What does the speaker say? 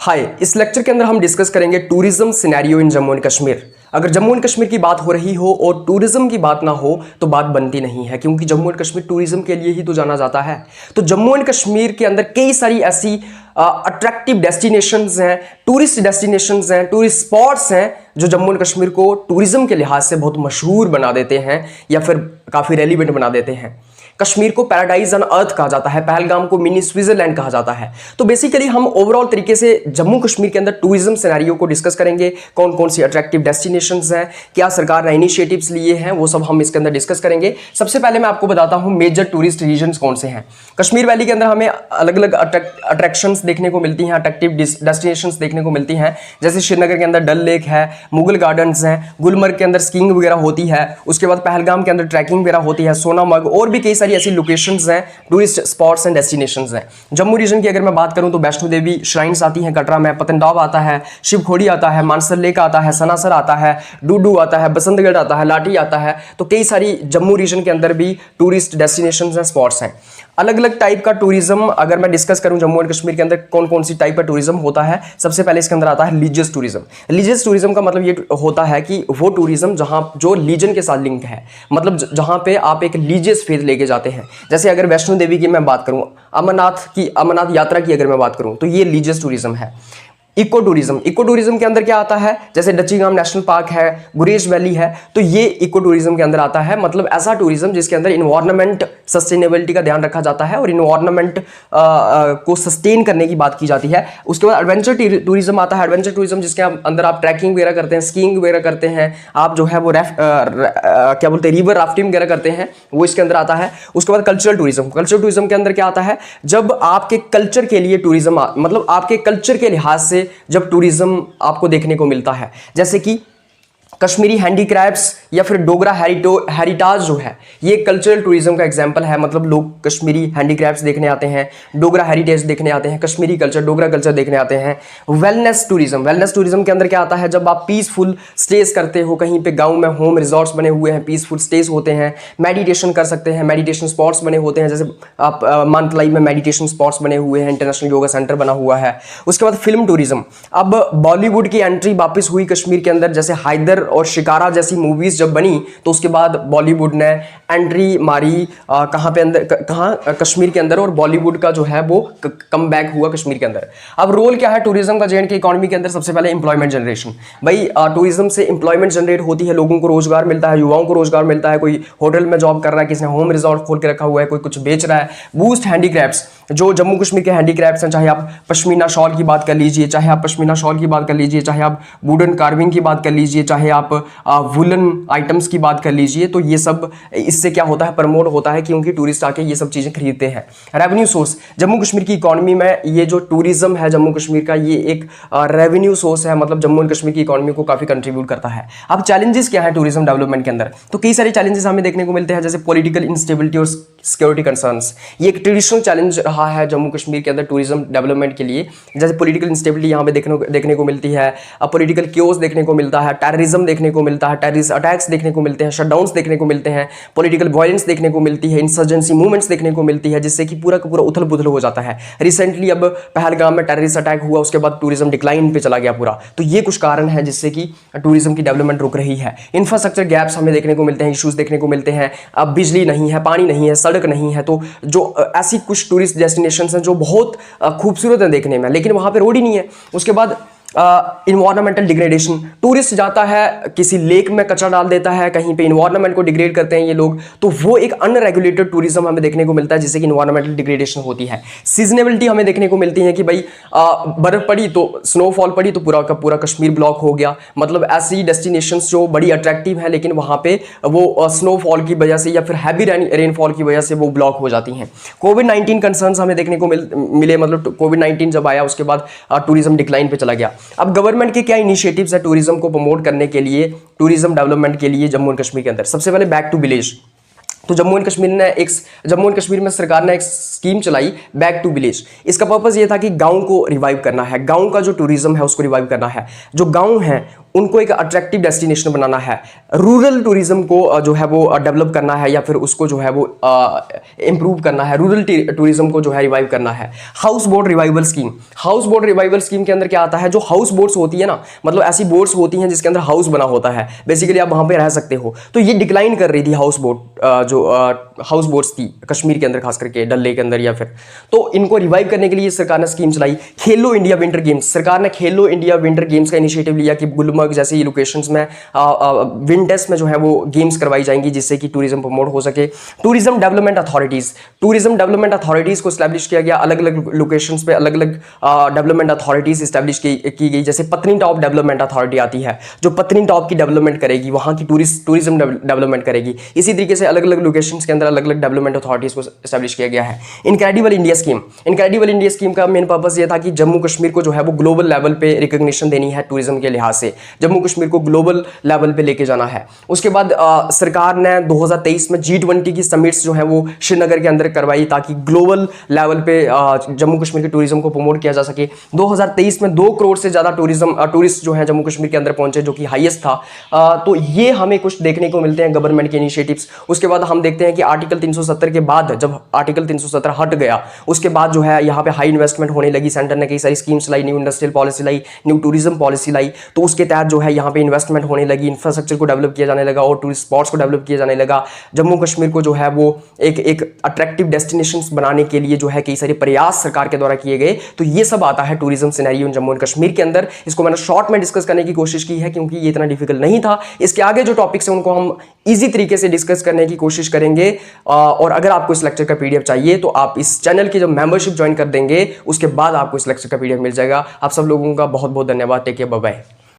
हाय, इस लेक्चर के अंदर हम डिस्कस करेंगे tourism scenario in Jammu and Kashmir. अगर जम्मू एंड कश्मीर की बात हो रही हो और टूरिज्म की बात ना हो तो बात बनती नहीं है, क्योंकि जम्मू एंड कश्मीर टूरिज्म के लिए ही तो जाना जाता है। तो जम्मू एंड कश्मीर के अंदर कई सारी ऐसी अट्रैक्टिव डेस्टिनेशंस हैं, टूरिस्ट डेस्टिनेशंस हैं, टूरिस्ट स्पॉट्स हैं जो जम्मू एंड कश्मीर को टूरिज्म के लिहाज से बहुत मशहूर बना देते हैं या फिर काफ़ी रेलिवेंट बना देते हैं। कश्मीर को पैराडाइज ऑन अर्थ कहा जाता है, पहलगाम को मिनी स्विट्जरलैंड कहा जाता है। तो बेसिकली हम ओवरऑल तरीके से जम्मू कश्मीर के अंदर टूरिज्म सिनेरियो को डिस्कस करेंगे। कौन कौन सी अट्रैक्टिव डेस्टिनेशंस हैं, क्या सरकार ने इनिशिएटिव्स लिए हैं, वो सब हम इसके अंदर डिस्कस करेंगे। सबसे पहले मैं आपको बताता हूं मेजर टूरिस्ट रीजन्स कौन से हैं। कश्मीर वैली के अंदर हमें अलग अलग अट्रैक्शंस देखने को मिलती हैं, अट्रैक्टिव डेस्टिनेशंस देखने को मिलती हैं। जैसे श्रीनगर के अंदर डल लेक है, मुगल गार्डन्स हैं, गुलमर्ग के अंदर स्कीइंग वगैरह होती है, उसके बाद पहलगाम के अंदर ट्रैकिंग वगैरह होती है, सोनामर्ग और भी कई सारी ऐसी लोकेशंस हैं, टूरिस्ट स्पॉट्स एंड डेस्टिनेशंस हैं। जम्मू रीजन की अगर मैं बात करूं तो वैष्णो देवी श्राइन्स आती हैं कटरा में, पतनटॉप आता है, शिवखोड़ी आता है, मानसर लेक आता है, सनासर आता है, डूडू आता है, बसंतगढ़ आता है, लाठी आता है। तो कई सारी जम्मू रीजन के अंदर भी टूरिस्ट डेस्टिनेशंस एंड स्पॉट्स हैं। अलग अलग टाइप का टूरिज्म अगर मैं डिस्कस करूं जम्मू एंड कश्मीर के अंदर कौन कौन सी टाइप का टूरिज्म होता है, सबसे पहले इसके अंदर आता है रिलीजियस टूरिज्म। रिलीजियस टूरिज्म का मतलब ये होता है कि वो टूरिज्म जहां जो रिलीजन के साथ लिंक है, मतलब जहां पे आप एक रिलीजियस फेथ लेके जाते हैं। जैसे अगर वैष्णो देवी की मैं बात करूं, अमरनाथ यात्रा की अगर मैं बात करूं तो ये रिलीजियस टूरिज्म है। इको टूरिज्म के अंदर क्या आता है, जैसे डचीगाम नेशनल पार्क है, गुरेज वैली है, तो ये इको टूरिज्म के अंदर आता है। मतलब ऐसा टूरिज्म जिसके अंदर इन्वायरमेंट सस्टेनेबिलिटी का ध्यान रखा जाता है और इन्वायरमेंट को सस्टेन करने की बात की जाती है। उसके बाद एडवेंचर टूरिज्म आता है। एडवेंचर टूरिज्म जिसके अंदर आप ट्रैकिंग वगैरह करते हैं, स्कीइंग वगैरह करते हैं, आप जो है वो क्या बोलते हैं रिवर राफ्टिंग वगैरह करते हैं, वो इसके अंदर आता है। उसके बाद कल्चरल टूरिज्म के अंदर क्या आता है, जब आपके कल्चर के लिए टूरिज्म मतलब आपके कल्चर के लिहाज से जब टूरिज्म आपको देखने को मिलता है, जैसे कि कश्मीरी हैंडीक्राफ्ट्स या फिर डोगरा हेरिटाज जो है, ये कल्चरल टूरिज्म का एग्जांपल है। मतलब लोग कश्मीरी हैंडीक्राफ्ट्स देखने आते हैं, डोगरा हेरिटेज देखने आते हैं, कश्मीरी कल्चर, डोगरा कल्चर देखने आते हैं। वेलनेस टूरिज्म के अंदर क्या आता है, जब आप पीसफुल स्टेज करते हो, कहीं पे गांव में होम रिजॉर्ट्स बने हुए हैं, पीसफुल स्टेज होते हैं, मेडिटेशन कर सकते हैं, मेडिटेशन स्पॉट्स बने होते हैं। जैसे आप मानतलाई में मेडिटेशन स्पॉट्स बने हुए हैं, इंटरनेशनल योगा सेंटर बना हुआ है। उसके बाद फिल्म टूरिज्म, अब बॉलीवुड की एंट्री वापस हुई कश्मीर के अंदर, जैसे हैदर और शिकारा जैसी मूवीज जब बनी तो उसके बाद बॉलीवुड ने एंट्री मारी कहाँ कश्मीर के अंदर, और बॉलीवुड का जो है वो कम बैक हुआ कश्मीर के अंदर। अब रोल क्या है टूरिज्म का जे&के इकोनॉमी के अंदर, सबसे पहले एम्प्लॉयमेंट जनरेशन। भाई टूरिज्म से एम्प्लॉयमेंट जनरेट होती है, लोगों को रोजगार मिलता है, युवाओं को रोजगार मिलता है, कोई होटल में जॉब कर रहा है, किसी ने होम रिजॉर्ट खोल के रखा हुआ है, कोई कुछ बेच रहा है। बूस्ट हैंडीक्राफ्ट्स, जो जम्मू कश्मीर के हैंडीक्राफ्ट्स हैं, चाहे आप पश्मीना शॉल की बात कर लीजिए, चाहे आप वुडन कार्विंग की बात कर लीजिए, चाहे आप वुलन आइटम्स की बात कर लीजिए, तो ये सब इससे क्या होता है, प्रमोट होता है, क्योंकि टूरिस्ट आके ये सब चीज़ें खरीदते हैं। रेवेन्यू सोर्स, जम्मू कश्मीर की इकोनॉमी में ये जो टूरिज्म है जम्मू कश्मीर का, ये एक रेवेन्यू सोर्स है, मतलब जम्मू एंड कश्मीर की इकोनॉमी को काफ़ी कंट्रीब्यूट करता है। अब चैलेंजेस क्या है टूरिज्म डेवलपमेंट के अंदर, तो कई सारे चैलेंजेस हमें देखने को मिलते हैं, जैसे पॉलिटिकल इंस्टेबिलिटी और सिक्योरिटी कंसर्न्स। ये एक ट्रेडिशनल चैलेंज रहा है जम्मू कश्मीर के अंदर टूरिज्म डेवलपमेंट के लिए। जैसे पॉलिटिकल इंस्टेबिलिटी यहाँ पे देखने को मिलती है, पॉलिटिकल क्योस देखने को मिलता है, टेररिज्म देखने को मिलता है, टेररिस्ट अटैक्स देखने को मिलते हैं, शटडाउन्स देखने को मिलते हैं, पॉलिटिकल वायलेंस देखने को मिलती है, इंसर्जेंसी मूवमेंट्स देखने को मिलती है, जिससे कि पूरा का पूरा उथल पुथल हो जाता है। रिसेंटली अब पहलगाम में टेररिस्ट अटैक हुआ, उसके बाद टूरिज्म डिक्लाइन पे चला गया पूरा। तो ये कुछ कारण है जिससे कि टूरिज्म की डेवलपमेंट रुक रही है। इंफ्रास्ट्रक्चर गैप्स हमें देखने को मिलते हैं, इश्यूज देखने को मिलते हैं। अब बिजली नहीं है, पानी नहीं है, सड़क नहीं है, तो जो ऐसी कुछ टूरिस्ट डेस्टिनेशंस हैं जो बहुत खूबसूरत है देखने में, लेकिन वहाँ पे रोड ही नहीं है। उसके बाद इन्वायरमेंटल डिग्रेडेशन, टूरिस्ट जाता है किसी लेक में कचरा डाल देता है, कहीं पे इन्वायरमेंट को डिग्रेड करते हैं ये लोग, तो वो एक अनरेगुलेटेड टूरिज्म हमें देखने को मिलता है, जिससे कि इन्वायरमेंटल डिग्रेडेशन होती है। सीजनेबिलिटी हमें देखने को मिलती है कि भाई बर्फ पड़ी तो स्नोफॉल पड़ी तो पूरा का पूरा कश्मीर ब्लॉक हो गया। मतलब ऐसी डेस्टिनेशंस जो बड़ी अट्रैक्टिव है, लेकिन वहाँ पे वो स्नोफॉल की वजह से या फिर हैवी रेनफॉल की वजह से वो ब्लॉक हो जाती हैं। कोविड-19 कंसर्न्स हमें देखने को मिले, मतलब कोविड-19 जब आया उसके बाद टूरिज्म डिक्लाइन पे चला गया। अब गवर्नमेंट के क्या इनिशिएटिव्स है टूरिज्म को प्रमोट करने के लिए, टूरिज्म डेवलपमेंट के लिए जम्मू एंड कश्मीर के अंदर, सबसे पहले बैक टू विलेज। तो जम्मू एंड कश्मीर में सरकार ने एक स्कीम चलाई, बैक टू विलेज। इसका पर्पस ये था कि गांव को रिवाइव करना है, गांव का जो टूरिज्म है उसको रिवाइव करना है। जो गांव है उनको एक अट्रैक्टिव डेस्टिनेशन बनाना है, रूरल टूरिज्म को जो है वो डेवलप करना है या फिर उसको जो है वो इम्प्रूव करना है, रूरल टूरिज्म को जो है रिवाइव करना है। House boat revival scheme, house boat revival scheme के अंदर क्या आता है, जो हाउस बोट्स होती है ना, मतलब ऐसी बोट्स होती हैं जिसके अंदर हाउस बना होता है, बेसिकली आप वहां पे रह सकते हो, तो ये डिक्लाइन कर रही थी हाउस बोट, जो हाउस बोट्स थी कश्मीर के अंदर, खास करके डल लेक के अंदर या फिर, तो इनको रिवाइव करने के लिए सरकार ने स्कीम चलाई। खेलो इंडिया विंटर गेम्स, सरकार ने खेलो इंडिया विंटर गेम्स का इनिशिएटिव लिया कि गुलमर्ग जैसी लोकेशंस में विंटर्स में जो है वो गेम्स करवाई जाएंगी जिससे कि टूरिज्म प्रमोट हो सके। Tourism development authorities, tourism development authorities को स्टैब्लिश किया गया, अलग अलग लोकेशंस पे अलग अलग डेवलपमेंट अथॉरिटीज स्टैब्लिश की गई, जैसे पत्नीटॉप डेवलपमेंट अथॉरिटी आती है जो पत्नीटॉप की डेवलपमेंट करेगी, वहां की टूरिज्म डेवलपमेंट करेगी। इसी तरीके से अलग अलग लोकेशंस के अंदर अलग अलग डेवलपमेंट अथॉरिटीज को स्टैब्लिश किया गया है। Incredible India scheme, incredible India scheme का मेन पर्पस ये था कि जम्मू कश्मीर को जो है वो ग्लोबल लेवल पे रिकॉग्निशन देनी है, टूरिज्म के लिहाज से जम्मू कश्मीर को ग्लोबल लेवल पे लेके जाना है। उसके बाद सरकार ने 2023 में G20 की समिट्स जो है वो श्रीनगर के अंदर करवाई ताकि ग्लोबल लेवल पे जम्मू कश्मीर के टूरिज्म को प्रमोट किया जा सके। 2023 में 2 करोड़ से ज़्यादा टूरिस्ट जो है जम्मू कश्मीर के अंदर पहुंचे, जो कि हाईएस्ट था। तो ये हमें कुछ देखने को मिलते हैं गवर्नमेंट के इनिशिएटिव्स। उसके बाद हम देखते हैं कि आर्टिकल 370 के बाद, जब आर्टिकल 370 हट गया, उसके बाद जो है यहाँ पे हाई इन्वेस्टमेंट होने लगी। सेंटर ने कई सारी स्कीम्स लाई, न्यू इंडस्ट्रियल पॉलिसी लाई, न्यू टूरिज्म पॉलिसी लाई, तो उसके तहत जो है यहाँ पे इन्वेस्टमेंट होने लगी, इंफ्रास्ट्रक्चर को डेवलप किया जाने लगा और टूरिस्ट स्पॉट्स को डेवलप किया जाने लगा। जम्मू कश्मीर को जो है वो एक अट्रैक्टिव डेस्टिनेशंस बनाने के लिए जो है कई सारे प्रयास सरकार के द्वारा किए गए। तो ये सब आता है tourism scenario in Jammu and Kashmir के अंदर। इसको मैंने शॉर्ट में डिस्कस करने की कोशिश की है क्योंकि ये इतना डिफिकल्ट नहीं था। इसके आगे जो टॉपिक्स हैं उनको हम इजी तरीके से डिस्कस करने की कोशिश करेंगे। और अगर आपको इस लेक्चर का पीडीएफ चाहिए तो आप इस चैनल की जब मेंबरशिप ज्वाइन कर देंगे उसके बाद आपको इस लेक्चर का पीडीएफ मिल जाएगा। आप सब लोगों का बहुत बहुत धन्यवाद। Take care, bye bye.